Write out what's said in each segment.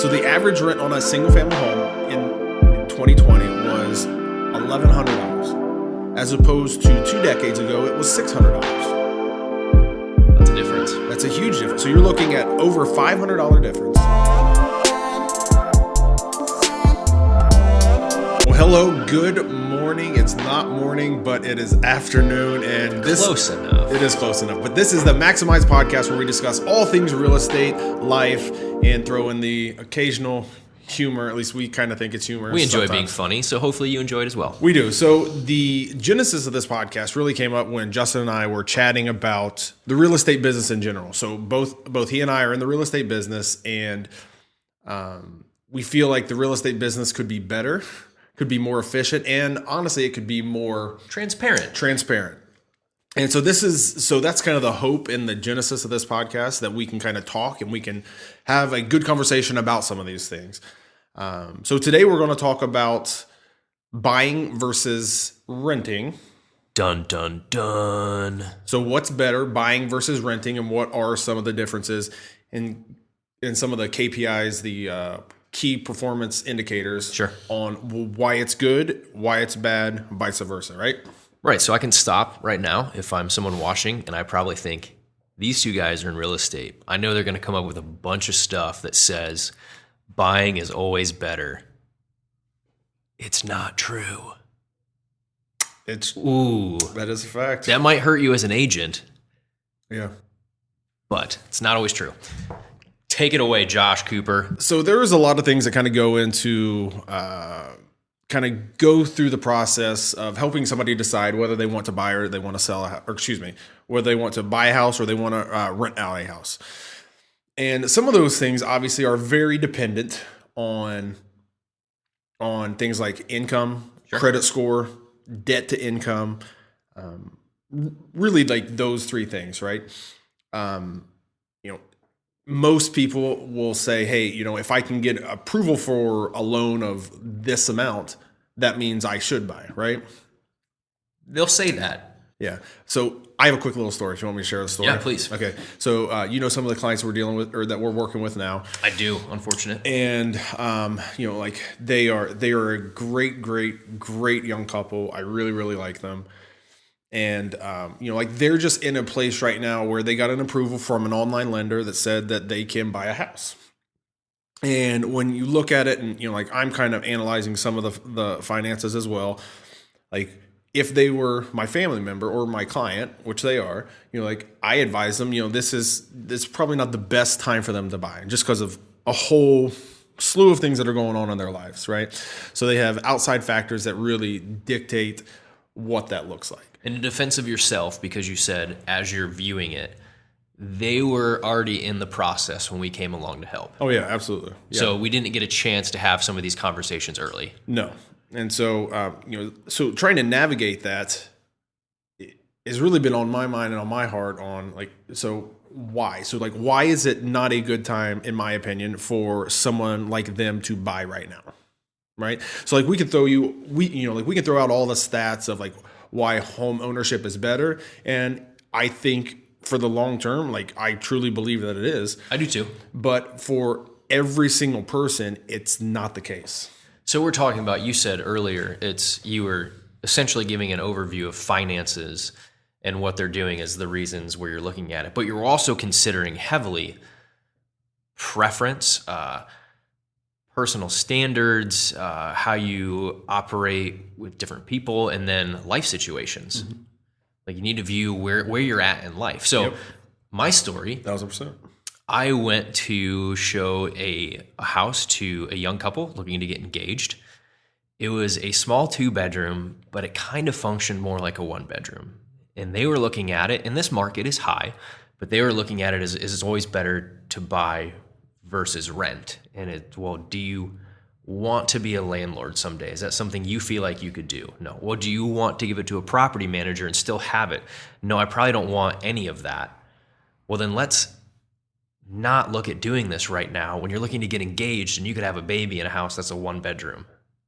So the average rent on a single-family home in 2020 was $1,100, as opposed to 2 decades ago, it was $600. That's a difference. That's a huge difference. So you're looking at over $500 difference. Well, hello, good morning. It's not morning, but it is afternoon, and Close enough. It is close enough. But this is the Maximize Podcast, where we discuss all things real estate, life, and throw in the occasional humor. At least we kind of think it's humorous. We enjoy being funny, so hopefully you enjoy it as well. We do. So the genesis of this podcast really came up when Justin and I were chatting about the real estate business in general. So both he and I are in the real estate business, and we feel like the real estate business could be better, could be more efficient, and honestly, it could be more transparent. And so that's kind of the hope in the genesis of this podcast, that we can kind of talk and we can have a good conversation about some of these things. So today we're going to talk about buying versus renting. Dun, dun, dun. So what's better, buying versus renting, and what are some of the differences in some of the KPIs, the key performance indicators on why it's good, why it's bad, vice versa, right? Right, so I can stop right now if I'm someone watching, and I probably think, these two guys are in real estate. I know they're going to come up with a bunch of stuff that says buying is always better. It's not true. That is a fact. That might hurt you as an agent. Yeah. But it's not always true. Take it away, Josh Cooper. So there's a lot of things that kind of go into go through the process of helping somebody decide whether they want to buy or they want to sell whether they want to buy a house or they want to rent out a house. And some of those things obviously are very dependent on things like income, credit score, debt to income, really like those three things, right? Most people will say, hey, if I can get approval for a loan of this amount, that means I should buy, right? They'll say that. Yeah. So I have a quick little story if you want me to share the story. Yeah, please. Okay. So, some of the clients we're dealing with or that we're working with now. I do, unfortunate. And, they are a great, great, great young couple. I really, really like them. And, they're just in a place right now where they got an approval from an online lender that said that they can buy a house. And when you look at it and, I'm kind of analyzing some of the finances as well, like if they were my family member or my client, which they are, I advise them, this is probably not the best time for them to buy, just because of a whole slew of things that are going on in their lives, right? So they have outside factors that really dictate what that looks like. In defense of yourself, because you said as you're viewing it, they were already in the process when we came along to help. Oh, yeah, absolutely. Yeah. So we didn't get a chance to have some of these conversations early. No. And so, so trying to navigate that has really been on my mind and on my heart on why? So why is it not a good time, in my opinion, for someone like them to buy right now? Right. So we can throw out all the stats of why home ownership is better. And I think for the long term, I truly believe that it is. I do too. But for every single person, it's not the case. So we're talking about, you said earlier, you were essentially giving an overview of finances and what they're doing as the reasons where you're looking at it. But you're also considering heavily preference, personal standards, how you operate with different people, and then life situations. Mm-hmm. You need to view where you're at in life. So my story, 1,000%. I went to show a house to a young couple looking to get engaged. It was a small 2-bedroom, but it kind of functioned more like a 1-bedroom. And they were looking at it, and this market is high, but they were looking at it as it's always better to buy versus rent. And do you want to be a landlord someday? Is that something you feel like you could do? No. Well, do you want to give it to a property manager and still have it? No, I probably don't want any of that. Well, then let's not look at doing this right now when you're looking to get engaged and you could have a baby in a house that's a 1-bedroom.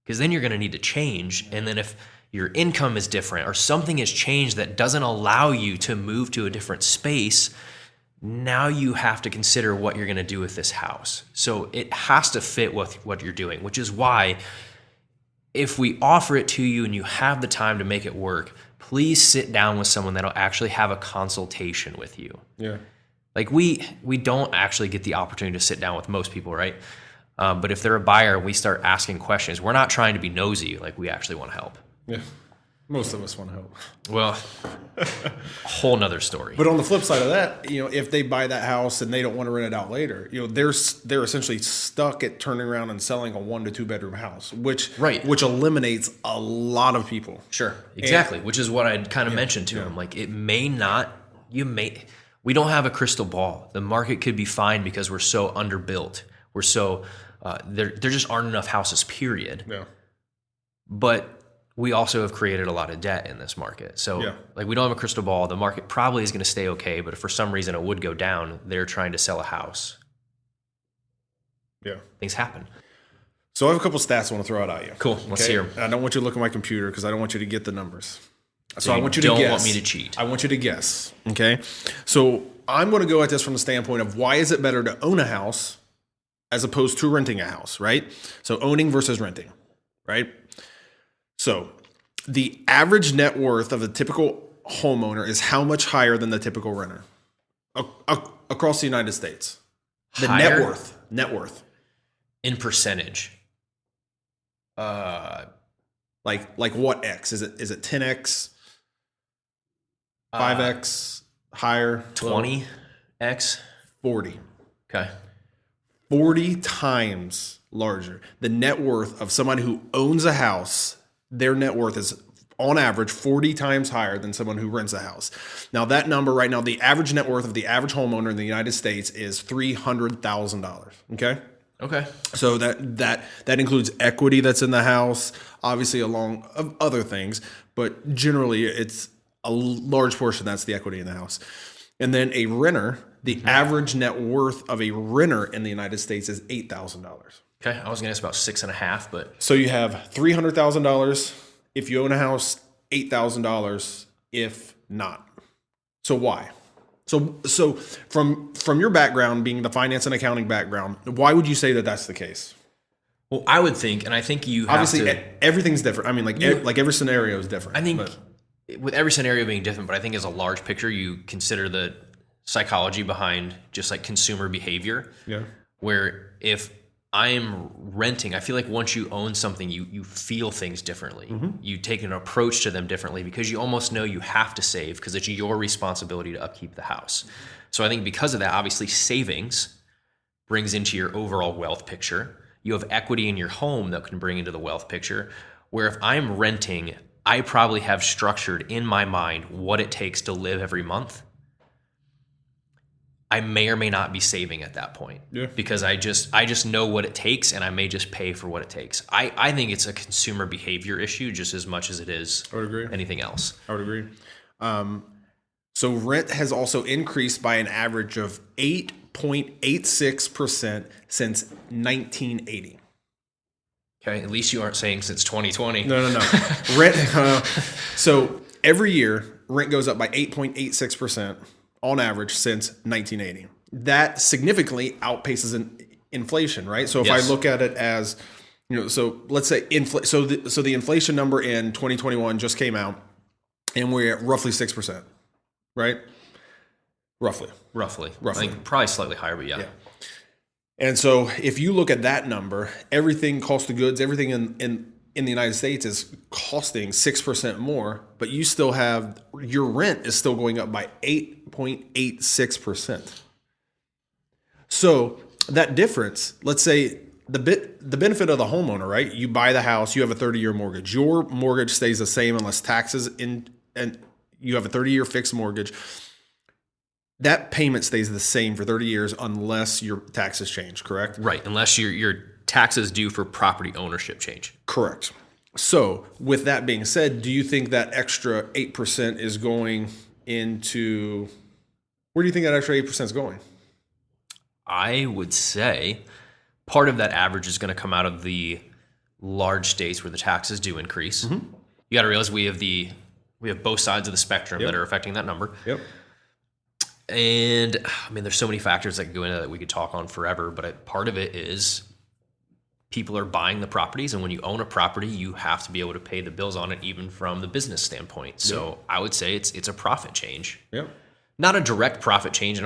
Because then you're going to need to change. And then if your income is different or something has changed that doesn't allow you to move to a different space, now you have to consider what you're going to do with this house. So it has to fit with what you're doing, which is why if we offer it to you and you have the time to make it work, please sit down with someone that'll actually have a consultation with you. Yeah. Like we don't actually get the opportunity to sit down with most people, right? But if they're a buyer and we start asking questions, we're not trying to be nosy. Like we actually want to help. Yeah. Most of us want to help. Well, whole nother story. But on the flip side of that, if they buy that house and they don't want to rent it out later, they're essentially stuck at turning around and selling a 1 to 2 bedroom house, which eliminates a lot of people. Sure, exactly. Which is what I kind of mentioned to him. Like it may not, we don't have a crystal ball. The market could be fine because we're so underbuilt. We're so there just aren't enough houses. Period. Yeah. But we also have created a lot of debt in this market. So we don't have a crystal ball. The market probably is going to stay okay, but if for some reason it would go down, they're trying to sell a house. Yeah. Things happen. So I have a couple stats I want to throw out at you. Cool. Let's hear them. I don't want you to look at my computer because I don't want you to get the numbers. So I want you to guess. guess. Don't want me to cheat. I want you to guess. Okay. So I'm going to go at this from the standpoint of why is it better to own a house as opposed to renting a house, right? So owning versus renting, right? So the average net worth of a typical homeowner is how much higher than the typical renter across the United States? The higher? Net worth. In percentage. Like what X? Is it 10X? 5X? Higher? 20X? 40. Okay. 40 times larger. The net worth of someone who owns a house, their net worth is on average 40 times higher than someone who rents a house. Now that number right now, the average net worth of the average homeowner in the United States is $300,000. Okay. Okay. So that includes equity that's in the house, obviously along of other things, but generally it's a large portion that's the equity in the house. And then a renter, the average net worth of a renter in the United States is $8,000. Okay. I was going to ask about 6.5, but so you have $300,000 if you own a house, $8,000 if not. So why? So from your background, being the finance and accounting background, why would you say that that's the case? Well, I would think, and I think you have obviously everything's different. I mean, like every scenario is different. I think with every scenario being different, but I think as a large picture, you consider the psychology behind just like consumer behavior. Yeah. Where if I'm renting, I feel like once you own something, you feel things differently. Mm-hmm. You take an approach to them differently because you almost know you have to save because it's your responsibility to upkeep the house. So I think because of that, obviously savings brings into your overall wealth picture. You have equity in your home that can bring into the wealth picture. Where if I'm renting, I probably have structured in my mind what it takes to live every month. I may or may not be saving at that point because I just know what it takes and I may just pay for what it takes. I think it's a consumer behavior issue just as much as it is anything else. I would agree. So rent has also increased by an average of 8.86% since 1980. Okay, at least you aren't saying since 2020. No. Rent. So every year, rent goes up by 8.86%. On average since 1980. That significantly outpaces inflation, right? So if I look at it as, so let's say so the inflation number in 2021 just came out and we're at roughly 6%, right? Roughly. I think probably slightly higher, but yeah. And so if you look at that number, everything cost of goods, everything in the United States is costing 6% more, but you still have your rent is still going up by 8.86%. So that difference, let's say the benefit of the homeowner, right? You buy the house, you have a 30-year mortgage. Your mortgage stays the same unless taxes and you have a 30-year fixed mortgage. That payment stays the same for 30 years unless your taxes change, correct? Right, unless your taxes due for property ownership change. Correct. So with that being said, do you think that extra 8% is going into, where do you think that extra 8% is going? I would say part of that average is going to come out of the large states where the taxes do increase. Mm-hmm. You got to realize we have both sides of the spectrum that are affecting that number. Yep. And I mean, there's so many factors that go into that we could talk on forever, but part of it is people are buying the properties, and when you own a property, you have to be able to pay the bills on it, even from the business standpoint. So I would say it's a profit change. Yep. Not a direct profit change.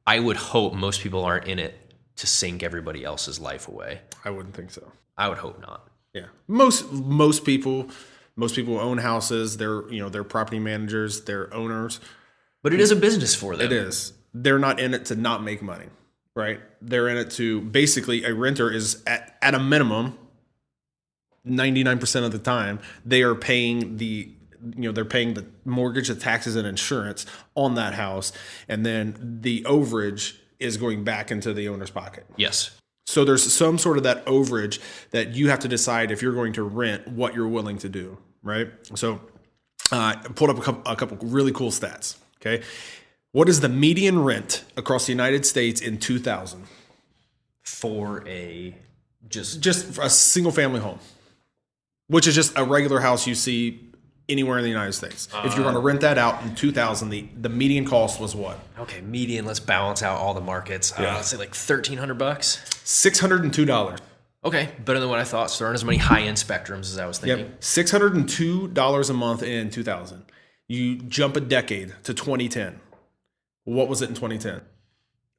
I would hope most people aren't in it to sink everybody else's life away. I wouldn't think so. I would hope not. Yeah. Most people own houses. They're property managers, they're owners. But it is a business for them. It is. They're not in it to not make money, right? They're in it to basically, a renter is at a minimum 99% of the time they are paying they're paying the mortgage, the taxes, and insurance on that house, and then the overage is going back into the owner's pocket. Yes. So there's some sort of that overage that you have to decide, if you're going to rent, what you're willing to do, right? So I pulled up a couple really cool stats. Okay, what is the median rent across the United States in 2000 for a just for a single family home, which is just a regular house you see anywhere in the United States? If you're going to rent that out in 2000, the median cost was what? Okay, median. Let's balance out all the markets. Let's say like $1,300. $602. Okay, better than what I thought. So there aren't as many high-end spectrums as I was thinking. Yep, $602 a month in 2000. You jump a decade to 2010. What was it in 2010?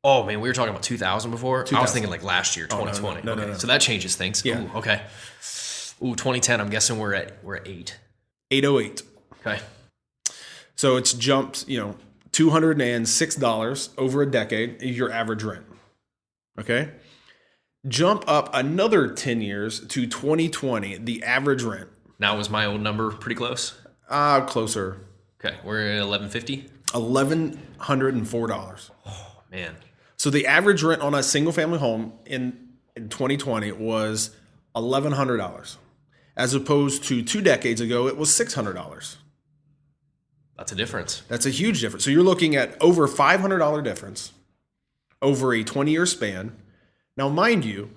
Oh man, we were talking about 2000 before. 2000. I was thinking like last year, 2020. No. So that changes things. Yeah. Ooh, okay. 2010. I'm guessing we're at 8. 808. Okay. So it's jumped, $206 over a decade, your average rent. Okay. Jump up another 10 years to 2020, the average rent. Now, was my old number pretty close? Closer. Okay, we're at $1,150. $1,104. Oh man. So the average rent on a single family home in 2020 was $1,100, as opposed to 2 decades ago it was $600. That's a difference. That's a huge difference. So you're looking at over $500 difference over a 20-year span. Now, mind you,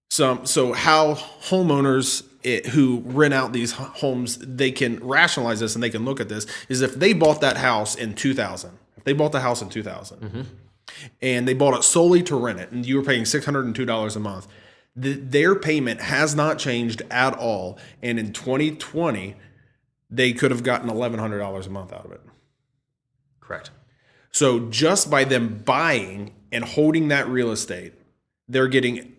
so how homeowners who rent out these homes, they can rationalize this and they can look at this, is if they bought that house in 2000, Mm-hmm. and they bought it solely to rent it, and you were paying $602 a month, their payment has not changed at all. And in 2020, they could have gotten $1,100 a month out of it. Correct. So just by them buying and holding that real estate, they're getting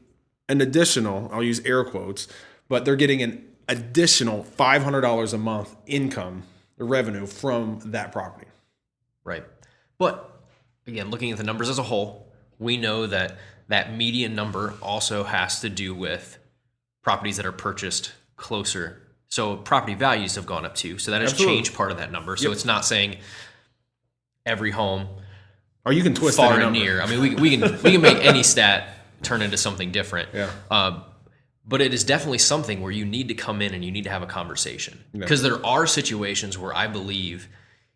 an additional, I'll use air quotes, but they're getting an additional $500 a month income, revenue from that property. Right. But again, looking at the numbers as a whole, we know that that median number also has to do with properties that are purchased closer. So property values have gone up too. So that has changed part of that number. So it's not saying every home, or you can twist far any and number. near. I mean, we can make any stat turn into something different. Yeah. But it is definitely something where you need to come in and you need to have a conversation. Because there are situations where I believe,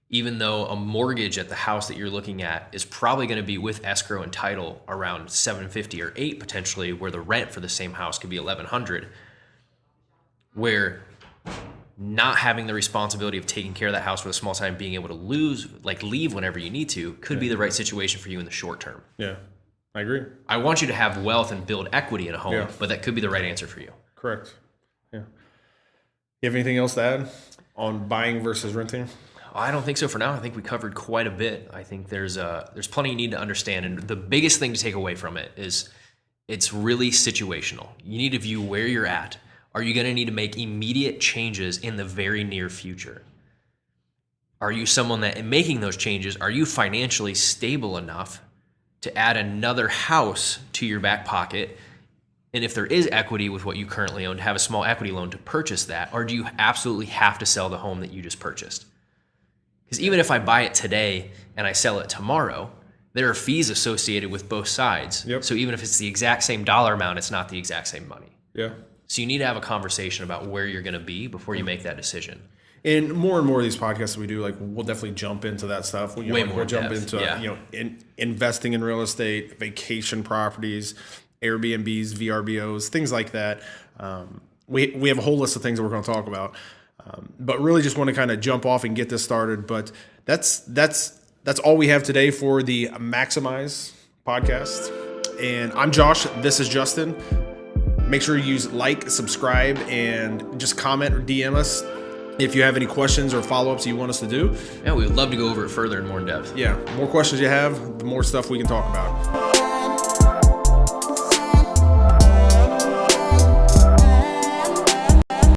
even though a mortgage at the house that you're looking at is probably going to be with escrow and title around $750 or $8 potentially, where the rent for the same house could be $1,100, where not having the responsibility of taking care of that house for the small time, being able to leave whenever you need to, could be the right situation for you in the short term. Yeah, I agree. I want you to have wealth and build equity in a home, but that could be the right answer for you. Correct. Yeah. You have anything else to add on buying versus renting? I don't think so for now. I think we covered quite a bit. I think there's plenty you need to understand. And the biggest thing to take away from it is it's really situational. You need to view where you're at. Are you going to need to make immediate changes in the very near future? Are you someone that, in making those changes, are you financially stable enough to add another house to your back pocket? And if there is equity with what you currently own, to have a small equity loan to purchase that, or do you absolutely have to sell the home that you just purchased? Because even if I buy it today and I sell it tomorrow, there are fees associated with both sides. Yep. So even if it's the exact same dollar amount, it's not the exact same money. Yeah. So you need to have a conversation about where you're going to be before you make that decision. And more of these podcasts that we do, like, we'll definitely jump into that stuff. We'll jump into investing in real estate, vacation properties, Airbnbs, VRBOs, things like that. We have a whole list of things that we're going to talk about. But really just want to kind of jump off and get this started. But that's that's all we have today for the Maximize podcast. And I'm Josh. This is Justin. Make sure you use like, subscribe, and just comment or DM us if you have any questions or follow-ups you want us to do. Yeah, we would love to go over it further and more in depth. Yeah, more questions you have, the more stuff we can talk about.